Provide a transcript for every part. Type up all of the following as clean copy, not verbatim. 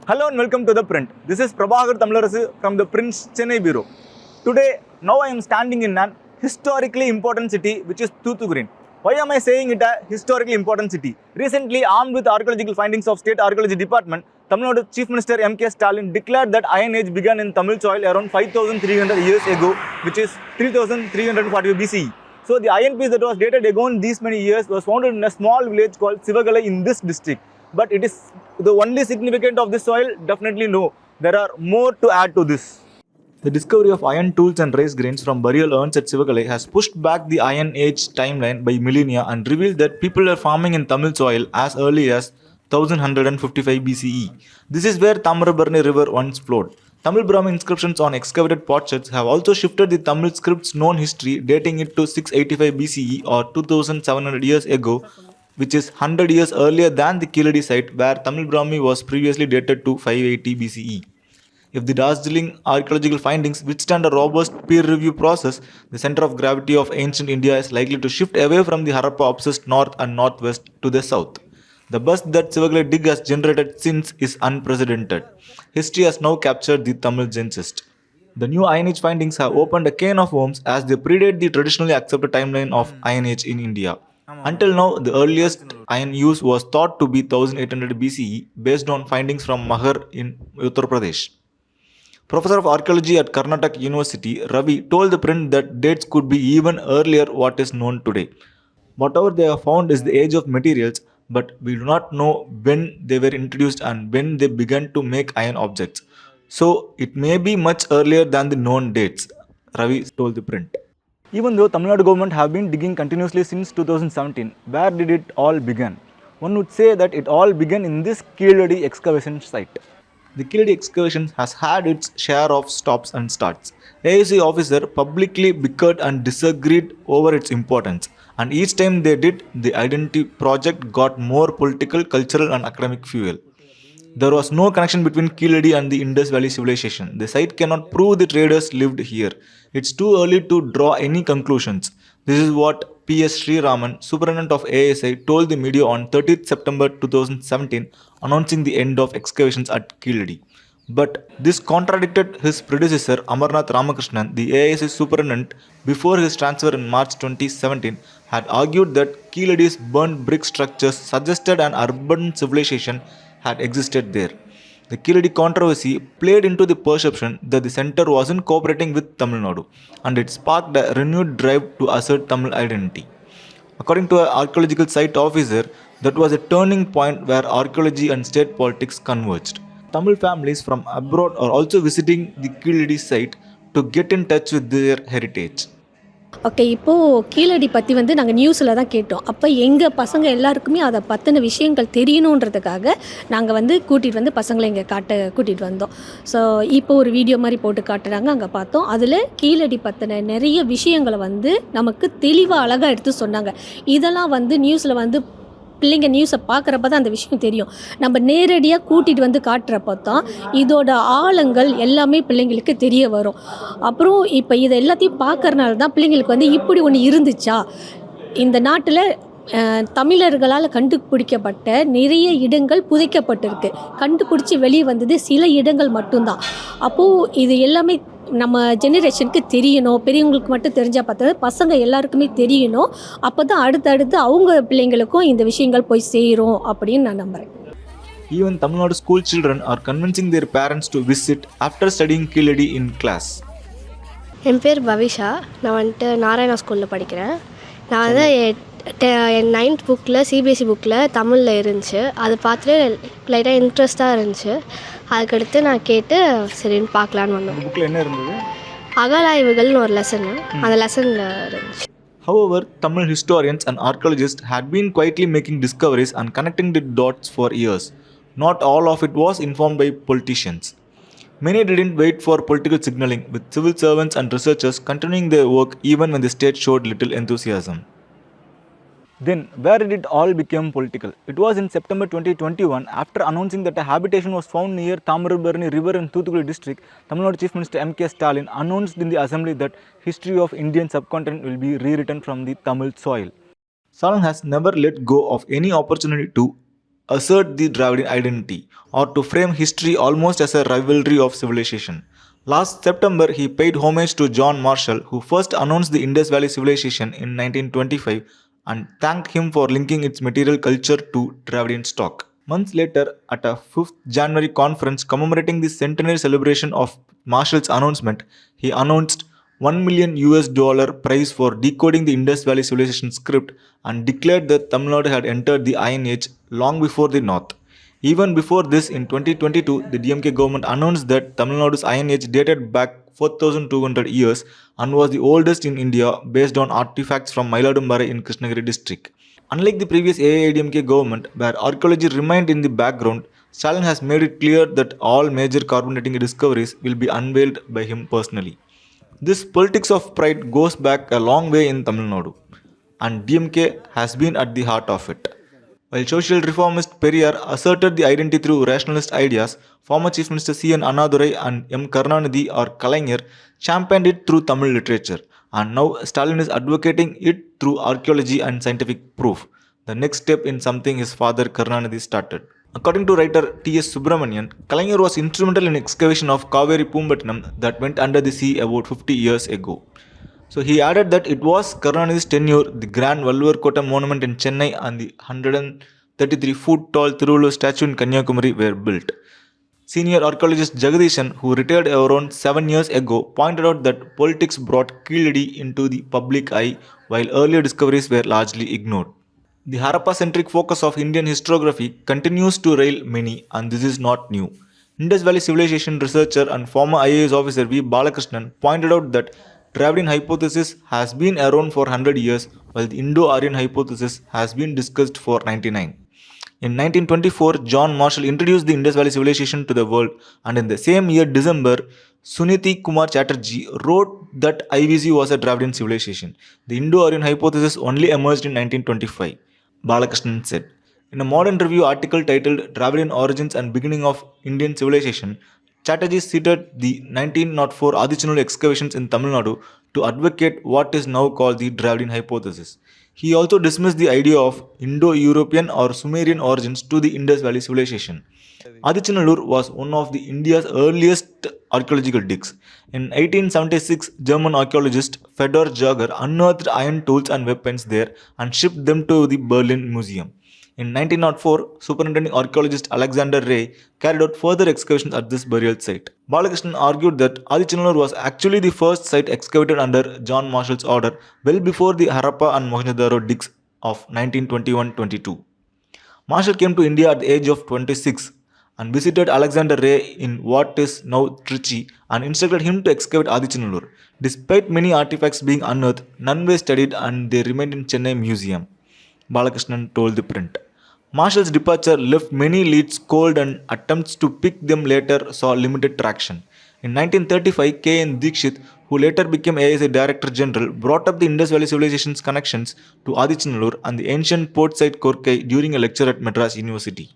Hello and welcome to ThePrint. This is Prabhakar Tamilarasu from ThePrint's Chennai Bureau. Today, now I am standing in an historically important city which is Thoothukudi. Why am I saying it a historically important city? Recently, armed with archaeological findings of State Archaeology Department, Tamil Nadu Chief Minister M.K. Stalin declared that Iron Age began in Tamil soil around 5,300 years ago, which is 3,340 BCE. So the iron piece that was dated ago in these many years was found in a small village called Sivagalai in this district. But it is the only significant of this soil? Definitely no. There are more to add to this. The discovery of iron tools and rice grains from burial urns at Sivagalai has pushed back the Iron Age timeline by millennia and revealed that people are farming in Tamil soil as early as 1155 BCE. This is where Tamarabarni river once flowed. Tamil Brahmi inscriptions on excavated potsherds have also shifted the Tamil script's known history, dating it to 685 BCE or 2700 years ago, which is 100 years earlier than the Keezhadi site where Tamil Brahmi was previously dated to 580 BCE. If the dazzling archaeological findings withstand a robust peer review process, the center of gravity of ancient India is likely to shift away from the Harappa-obsessed north and northwest to the south. The buzz that Sivagalai dig has generated since is unprecedented. History has now captured the Tamil gencist. The new Iron Age findings have opened a can of worms as they predate the traditionally accepted timeline of Iron Age in India. Until now, the earliest iron use was thought to be 1800 BCE based on findings from Mahar in Uttar Pradesh. Professor of Archaeology at Karnataka University, Ravi, told the print that dates could be even earlier what is known today. Whatever they have found is the age of materials, but we do not know when they were introduced and when they began to make iron objects. So it may be much earlier than the known dates, Ravi told the print. Even though Tamil Nadu government have been digging continuously since 2017, where did it all begin? One would say that it all began in this Keezhadi excavation site. The Keezhadi excavation has had its share of stops and starts. AIC officer publicly bickered and disagreed over its importance, and each time they did, the identity project got more political, cultural, and academic fuel. There was no connection between Keezhadi and the Indus Valley civilization. The site cannot prove the traders lived here. It's too early to draw any conclusions. This is what P.S. Sriraman, superintendent of ASI, told the media on 30th September 2017, announcing the end of excavations at Keezhadi. But this contradicted his predecessor Amarnath Ramakrishnan, the AIC superintendent, before his transfer in March 2017, had argued that Keezhadi's burnt brick structures suggested an urban civilization had existed there. The Keezhadi controversy played into the perception that the center wasn't cooperating with Tamil Nadu, and it sparked a renewed drive to assert Tamil identity. According to an archaeological site officer, that was a turning point where archaeology and state politics converged. Tamil families from abroad are also visiting the Keezhadi site to get in touch with their heritage. Okay, இப்போது கீழடி பற்றி நாங்கள் நியூஸில் தான் கேட்டோம். அப்போ எங்கள் பசங்க எல்லாருக்குமே அதை பற்றின விஷயங்கள் தெரியணுன்றதுக்காக நாங்கள் கூட்டிகிட்டு பசங்களை இங்கே கூட்டிகிட்டு வந்தோம். ஸோ இப்போ ஒரு வீடியோ மாதிரி போட்டு காட்டுறாங்க, அங்கே பார்த்தோம். அதில் கீழடி பற்றின நிறைய விஷயங்களை நமக்கு தெளிவாக அழகாக எடுத்து சொன்னாங்க. இதெல்லாம் நியூஸில் பிள்ளைங்க நியூஸை பார்க்குறப்ப தான் அந்த விஷயம் தெரியும். நம்ம நேரடியாக கூட்டிகிட்டு காட்டுறப்ப தான் இதோட ஆழங்கள் எல்லாமே பிள்ளைங்களுக்கு தெரிய வரும். அப்புறம் இப்போ இதை எல்லாத்தையும் பார்க்கறனால தான் பிள்ளைங்களுக்கு இப்படி ஒன்று இருந்துச்சா, இந்த நாட்டில் தமிழர்களால் கண்டுபிடிக்கப்பட்ட நிறைய இடங்கள் புதைக்கப்பட்டிருக்கு, கண்டுபிடிச்சி வெளியே வந்தது சில இடங்கள் மட்டும்தான். அப்போது இது எல்லாமே நம்ம ஜெனரேஷனுக்கு தெரியணும், பெரியவங்களுக்கு மட்டும் தெரிஞ்சால் பார்த்தது பசங்க எல்லாருக்குமே தெரியணும். அப்போ தான் அடுத்தடுத்து அவங்க பிள்ளைங்களுக்கும் இந்த விஷயங்கள் போய் சேரும் அப்படின்னு நான் நம்புகிறேன். Even Tamil Nadu school children are convincing their parents to visit after studying Keezhadi in class. என் பேர் பவிஷா. நான் நாராயணா ஸ்கூலில் படிக்கிறேன். நான் என் 9th புக்கில் சிபிஎஸ்சி புக்கில் தமிழில் இருந்துச்சு. அதை பார்த்துட்டு லைட்டாக இன்ட்ரெஸ்ட்டாக இருந்துச்சு. அதுக்கடுத்து நான் கேட்டு சரின்னு பார்க்கலான்னு வந்தோம். புக்கில் என்ன இருந்தது? அகழாய்வுகள்னு ஒரு லெசனு, அந்த லெசனில் இருந்துச்சு. However, Tamil historians and archaeologists had been quietly making discoveries and connecting the dots for years. Not all of it was informed by politicians. Many didn't wait for political signaling, with civil servants and researchers continuing their work even when the state showed little enthusiasm. Then, where did it all become political? It was in September 2021, after announcing that a habitation was found near Tamarabarni river in Thoothukudi district, Tamil Nadu Chief Minister M.K. Stalin announced in the assembly that history of Indian subcontinent will be rewritten from the Tamil soil. Stalin has never let go of any opportunity to assert the Dravidian identity or to frame history almost as a rivalry of civilization. Last September, he paid homage to John Marshall, who first announced the Indus Valley Civilization in 1925 and thanked him for linking its material culture to Dravidian stock. Months later, at a 5th January conference commemorating the centenary celebration of Marshall's announcement, he announced $1 million prize for decoding the Indus Valley Civilization script and declared that Tamil Nadu had entered the Iron Age long before the North. Even before this, in 2022, the DMK government announced that Tamil Nadu's Iron Age dated back 4,200 years and was the oldest in India based on artifacts from Mailadumbare in Krishnagiri district. Unlike the previous AIADMK government, where archaeology remained in the background, Stalin has made it clear that all major carbon dating discoveries will be unveiled by him personally. This politics of pride goes back a long way in Tamil Nadu, and DMK has been at the heart of it. While social reformist Periyar asserted the identity through rationalist ideas, former Chief Minister C.N. Annadurai and M. Karunanidhi or Kalaignar championed it through Tamil literature, and now Stalin is advocating it through archaeology and scientific proof, the next step in something his father Karunanidhi started. According to writer T.S. Subramanian, Kalaignar was instrumental in excavation of Kaveri Pumbatnam that went under the sea about 50 years ago. So he added that it was Karunanidhi's tenure, the Grand Valluvar Kota monument in Chennai and the 133-foot tall Thiruvallur statue in Kanyakumari were built. Senior archaeologist Jagadishan, who retired around 7 years ago, pointed out that politics brought Keezhadi into the public eye while earlier discoveries were largely ignored. The Harappa-centric focus of Indian historiography continues to rail many, and this is not new. Indus Valley Civilization researcher and former IAS officer V. Balakrishnan pointed out that Dravidian hypothesis has been around for 100 years, while the Indo-Aryan hypothesis has been discussed for 99. In 1924, John Marshall introduced the Indus Valley Civilization to the world, and in the same year, December, Suniti Kumar Chatterjee wrote that IVC was a Dravidian civilization. The Indo-Aryan hypothesis only emerged in 1925, Balakrishnan said. In a modern review article titled Dravidian Origins and Beginning of Indian Civilization, Chatterjee cited the 1904 Adichanulu excavations in Tamil Nadu to advocate what is now called the Dravidian hypothesis. He also dismissed the idea of Indo-European or Sumerian origins to the Indus Valley civilization. Adichanallur was one of the India's earliest archaeological digs. In 1876, German archaeologist Fedor Jager unearthed iron tools and weapons there and shipped them to the Berlin Museum. In 1904, Superintending Archaeologist Alexander Ray carried out further excavations at this burial site. Balakrishnan argued that Adichanallur was actually the first site excavated under John Marshall's order well before the Harappa and Mohenjo-daro digs of 1921-22. Marshall came to India at the age of 26 and visited Alexander Ray in what is now Trichy and instructed him to excavate Adichanallur. Despite many artifacts being unearthed, none were studied and they remained in Chennai Museum, Balakrishnan told ThePrint. Marshall's departure left many leads cold and attempts to pick them later saw limited traction. In 1935, K.N. Dikshit, who later became ASI Director General, brought up the Indus Valley Civilization's connections to Adichanallur and the ancient port site Korkai during a lecture at Madras University.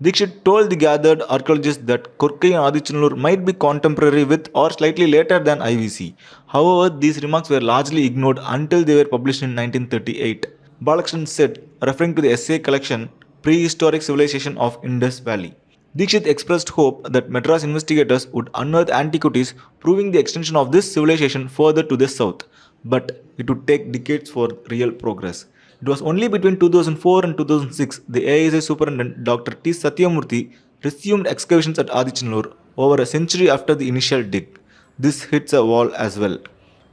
Dikshit told the gathered archaeologists that Korkai and Adichanallur might be contemporary with or slightly later than IVC. However, these remarks were largely ignored until they were published in 1938. Balakrishnan said, referring to the essay collection Prehistoric Civilization of Indus Valley. Dikshit expressed hope that Madras investigators would unearth antiquities proving the extension of this civilization further to the south, but it would take decades for real progress. It was only between 2004 and 2006 the AISI superintendent Dr. T. Satyamurthy resumed excavations at Adichanallur over a century after the initial dig. This hits a wall as well.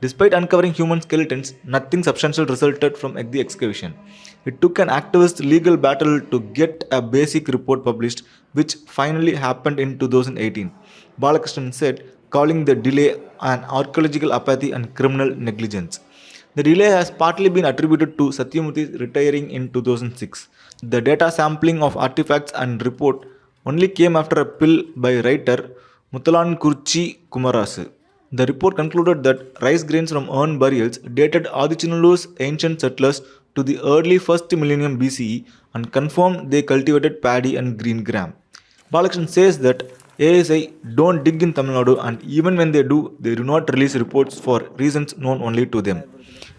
Despite uncovering human skeletons, nothing substantial resulted from the excavation. It took an activist legal battle to get a basic report published, which finally happened in 2018. Balakrishnan said, calling the delay an archaeological apathy and criminal negligence. The delay has partly been attributed to Satyamurthy retiring in 2006. The data sampling of artifacts and report only came after a pill by writer Muthalan Kurchi Kumarasu. The report concluded that rice grains from urn burials dated Adichanallur's ancient settlers to the early 1st millennium BCE and confirmed they cultivated paddy and green gram. Balakrishnan says that ASI don't dig in Tamil Nadu and even when they do not release reports for reasons known only to them.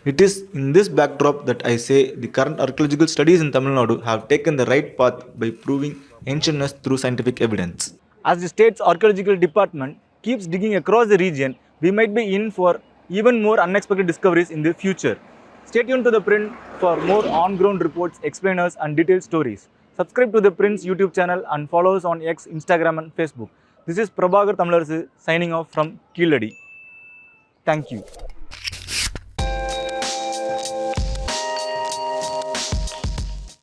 It is in this backdrop that I say the current archaeological studies in Tamil Nadu have taken the right path by proving ancientness through scientific evidence. As the state's archaeological department keeps digging across the region, we might be in for even more unexpected discoveries in the future. Stay tuned to The Print for more on-ground reports, explainers and detailed stories. Subscribe to The Print's YouTube channel and follow us on X, Instagram and Facebook. This is Prabhagar Tamilarasu signing off from Keezhadi. Thank you.